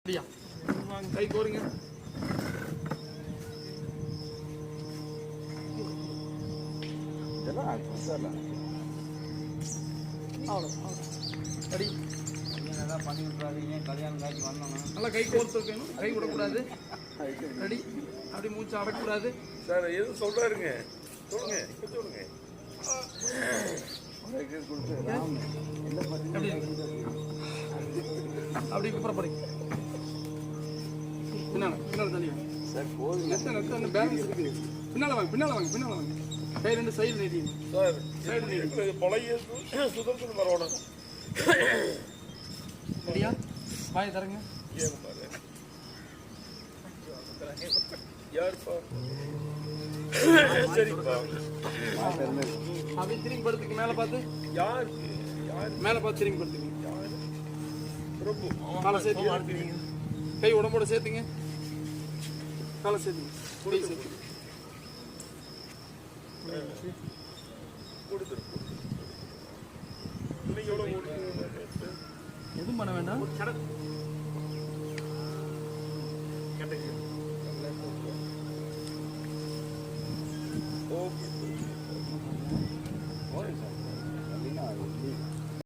கை கோருங்க. நல்லா கை கோர்த்து வைக்கணும், கை விடக்கூடாது. ரெடி, அப்படி மூச்சு அடக்கூடாது. சார் எதுவும் சொல்றாருங்க, சொல்லுங்க சொல்லுங்க. அப்படி குப்புறப்படுங்க. பின்னால பின்னால தனியா சார் போதும், பேலன்ஸ் இருக்குது. பின்னால வாங்க, பின்னால வாங்க, பின்னால வாங்க. கை ரெண்டு சைடு நீட்டிங்க. சார் சைடு நீட்டு பழைய சுதந்திரம் வரணும். ரெடியா? வாயை தரங்க. ஏன் பாரு யாருப்பா? சரிப்பா. அப்படி திரும்பி படுத்துக்கு, மேல பார்த்து. யாருக்கு யாரு மேல பார்த்து திரும்பி படுத்துக்கு. யாரு? பிரபு காலை சேர்த்துங்க. கை உடம்போட சேர்த்துங்க. காலை சேர்த்துங்க. கை சேர்த்துங்க. கொடுத்துரு. இன்னைக்கு எவ்வளோ எதுவும் பண்ண வேண்டாம். ஓகே